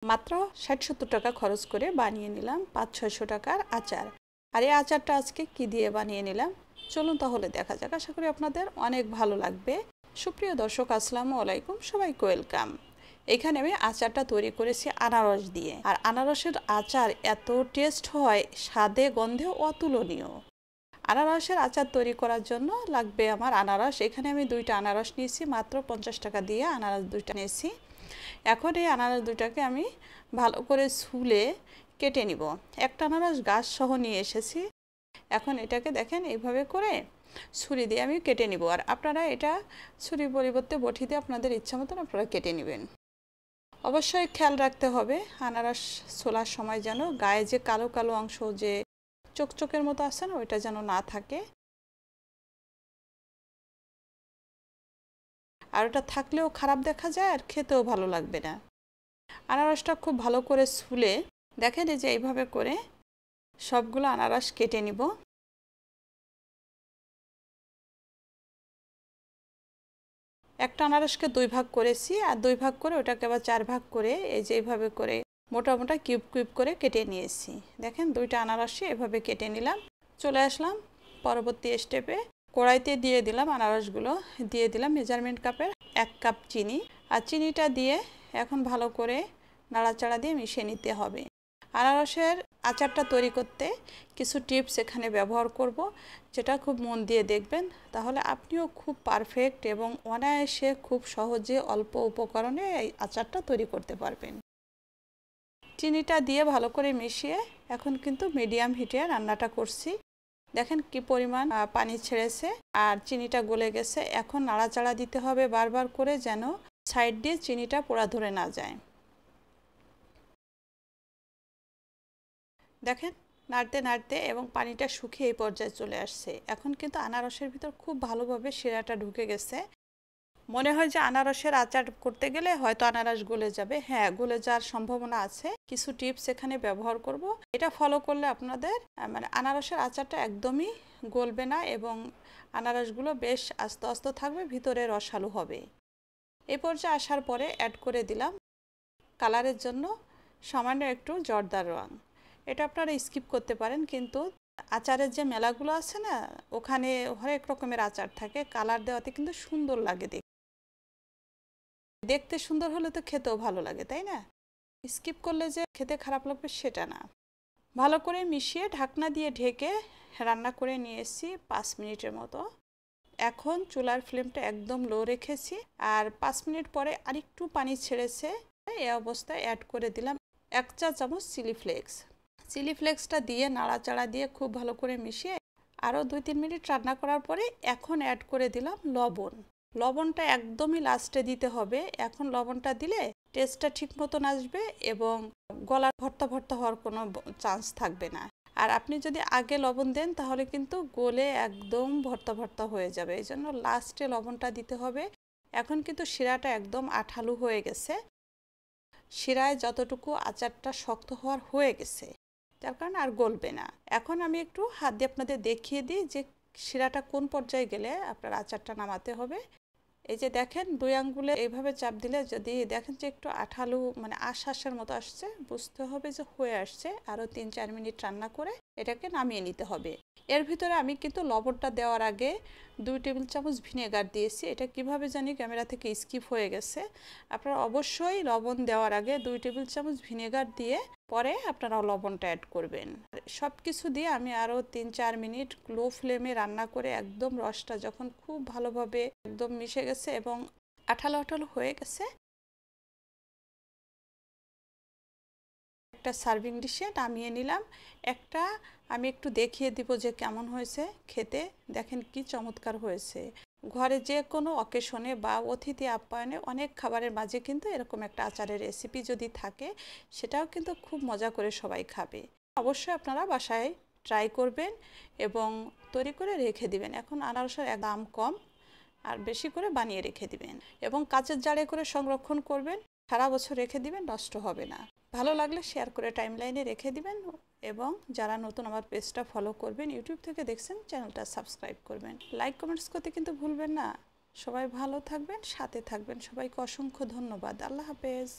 মাত্র ৬০-৭০ টাকা খরচ করে বানিয়ে নিলাম ৫00-৬০০ টাকার আচার। আর এই আচারটা আজকে কি দিয়ে বানিয়ে নিলাম চলুন তাহলে দেখা যাক। আশা করি আপনাদের অনেক ভালো লাগবে। সুপ্রিয় দর্শক, আসসালামু আলাইকুম, সবাইকে ওয়েলকাম। এখানে আমি আচারটা তৈরি করেছি আনারস দিয়ে। আর আনারসের আচার এত টেস্ট হয়, স্বাদে গন্ধে অতুলনীয়। আনারসের আচার তৈরি করার জন্য লাগবে আমার আনারস। এখানে আমি 2টা আনারস নিয়েছি, মাত্র 50 টাকা দিয়ে আনারস 2টা নিয়েছি। এখন এই আনারস 2টাকে আমি ভালো করে ছুলে কেটে নিব। একটা আনারস গাছ সহ নিয়ে এসেছি। এখন এটাকে দেখেন এইভাবে করে ছুরি দিয়ে আমি কেটে নিব। আর আপনারা এটা ছুরির পরিবর্তে বটি দিয়ে আপনাদের ইচ্ছা মতন আপনারা কেটে নেবেন। অবশ্যই খেয়াল রাখতে হবে আনারস ছোলার সময় যেন গায়ে যে কালো কালো অংশ, যে চকচকের মতো আছে না, ওইটা যেন না থাকে। আর ওটা থাকলেও খারাপ দেখা যায় আর খেতেও ভালো লাগবে না। আনারসটা খুব ভালো করে ছুলে দেখেন এই যে এইভাবে করে সবগুলো আনারস কেটে নিব। একটা আনারসকে 2 ভাগ করেছি, আর 2 ভাগ করে ওটাকে আবার 4 ভাগ করে এই যে এইভাবে করে মোটা মোটা কিউব কিউব করে কেটে নিয়েছি। দেখেন 2টা আনারসই এভাবে কেটে নিলাম। চলে আসলাম পরবর্তী স্টেপে। কড়াইতে দিয়ে দিলাম আনারসগুলো, দিয়ে দিলাম মেজারমেন্ট কাপের 1 কাপ চিনি। আর চিনিটা দিয়ে এখন ভালো করে নাড়াচাড়া দিয়ে মিশিয়ে নিতে হবে। আনারসের আচারটা তৈরি করতে কিছু টিপস এখানে ব্যবহার করব, যেটা খুব মন দিয়ে দেখবেন, তাহলে আপনিও খুব পারফেক্ট এবং অনায়াসে খুব সহজে অল্প উপকরণে এই আচারটা তৈরি করতে পারবেন। চিনিটা দিয়ে ভালো করে মিশিয়ে এখন কিন্তু মিডিয়াম হিটে রান্নাটা করছি। দেখেন কি পরিমাণ পানি ছেড়েছে আর চিনিটা গলে গেছে। এখন নাড়াচাড়া দিতে হবে বারবার করে, যেন সাইড দিয়ে চিনিটা পোড়া ধরে না যায়। দেখেন নাড়তে নাড়তে এবং পানিটা শুকিয়ে এই পর্যায়ে চলে আসছে। এখন কিন্তু আনারসের ভিতর খুব ভালোভাবে শিরাটা ঢুকে গেছে। মনে হয় যে আনারসের আচার করতে গেলে হয়তো আনারস গলে যাবে। হ্যাঁ, গলে যাওয়ার সম্ভাবনা আছে। কিছু টিপস এখানে ব্যবহার করব, এটা ফলো করলে আপনাদের মানে আনারসের আচারটা একদমই গলবে না এবং আনারসগুলো বেশ আস্তে আস্তে থাকবে, ভিতরে রসালো হবে। এই পর্যায়ে আসার পরে অ্যাড করে দিলাম কালারের জন্য সামান্য একটু জর্দার রং। এটা আপনারা স্কিপ করতে পারেন, কিন্তু আচারের যে মেলাগুলো আছে না, ওখানে হরেক রকমের আচার থাকে, কালার দেওয়াতে কিন্তু সুন্দর লাগে। দেখতে সুন্দর হলে তো খেতেও ভালো লাগে, তাই না? স্কিপ করলে যে খেতে খারাপ লাগবে সেটা না। ভালো করে মিশিয়ে ঢাকনা দিয়ে ঢেকে রান্না করে নিয়েছি 5 মিনিটের মতো। এখন চুলার ফ্লেমটা একদম লো রেখেছি। আর 5 মিনিট পরে আরেকটু পানি ছেড়েছে। এই অবস্থায় অ্যাড করে দিলাম 1 চা চামচ চিলি ফ্লেক্স। চিলি ফ্লেক্সটা দিয়ে নাড়াচাড়া দিয়ে খুব ভালো করে মিশিয়ে আরও 2-3 মিনিট রান্না করার পরে এখন অ্যাড করে দিলাম লবণ। লবণটা একদমই লাস্টে দিতে হবে। এখন লবণটা দিলে টেস্টটা ঠিক মতন আসবে এবং গলা ভর্তা ভর্তা হওয়ার কোনো চান্স থাকবে না। আর আপনি যদি আগে লবণ দেন তাহলে কিন্তু গলে একদম ভর্তা ভর্তা হয়ে যাবে। এই জন্য লাস্টে লবণটা দিতে হবে। এখন কিন্তু শিরাটা একদম আঠালো হয়ে গেছে। শিরায় যতটুকু আচারটা শক্ত হওয়ার হয়ে গেছে, যার কারণে আর গলবে না। এখন আমি একটু হাত দিয়ে আপনাদের দেখিয়ে দিই যে শিরাটা কোন পর্যায়ে গেলে আপনার আচারটা নামাতে হবে। এই যে দেখেন 2 আঙ্গুলে এইভাবে চাপ দিলে যদি দেখেন যে একটু আঠালো মানে আশ্বাসের মতো আসছে, বুঝতে হবে যে হয়ে আসছে। আরও 3-4 মিনিট রান্না করে এটাকে নামিয়ে নিতে হবে। এর ভিতরে আমি কিন্তু লবণটা দেওয়ার আগে 2 টেবিল চামচ ভিনেগার দিয়েছি। এটা কিভাবে জানি ক্যামেরা থেকে স্কিপ হয়ে গেছে। আপনারা অবশ্যই লবণ দেওয়ার আগে 2 টেবিল চামচ ভিনেগার দিয়ে পরে আপনারা লবণটা অ্যাড করবেন। সব কিছু দিয়ে আমি আরও 3-4 মিনিট লো ফ্লেমে রান্না করে একদম রসটা যখন খুব ভালোভাবে একদম মিশে গেছে এবং আঠালো আঠালো হয়ে গেছে, একটা সার্ভিং ডিশে নামিয়ে নিলাম। একটা আমি একটু দেখিয়ে দিব যে কেমন হয়েছে খেতে। দেখেন কি চমৎকার হয়েছে। ঘরে যে কোনো অকেশনে বা অতিথি আপ্যায়নে অনেক খাবারের মাঝে কিন্তু এরকম একটা আচারের রেসিপি যদি থাকে, সেটাও কিন্তু খুব মজা করে সবাই খাবে। অবশ্যই আপনারা বাসায় ট্রাই করবেন এবং তৈরি করে রেখে দিবেন। এখন আনারসের দাম কম, আর বেশি করে বানিয়ে রেখে দিবেন এবং কাচের জারে করে সংরক্ষণ করবেন। সারা বছর রেখে দিবেন, নষ্ট হবে না। ভালো লাগলে শেয়ার করে টাইমলাইনে রেখে দিবেন এবং যারা নতুন আমার পেজটা ফলো করবেন, ইউটিউব থেকে দেখছেন, চ্যানেলটা সাবস্ক্রাইব করবেন। লাইক কমেন্টস করতে কিন্তু ভুলবেন না। সবাই ভালো থাকবেন, সাথে থাকবেন। সবাইকে অসংখ্য ধন্যবাদ। আল্লাহ হাফেজ।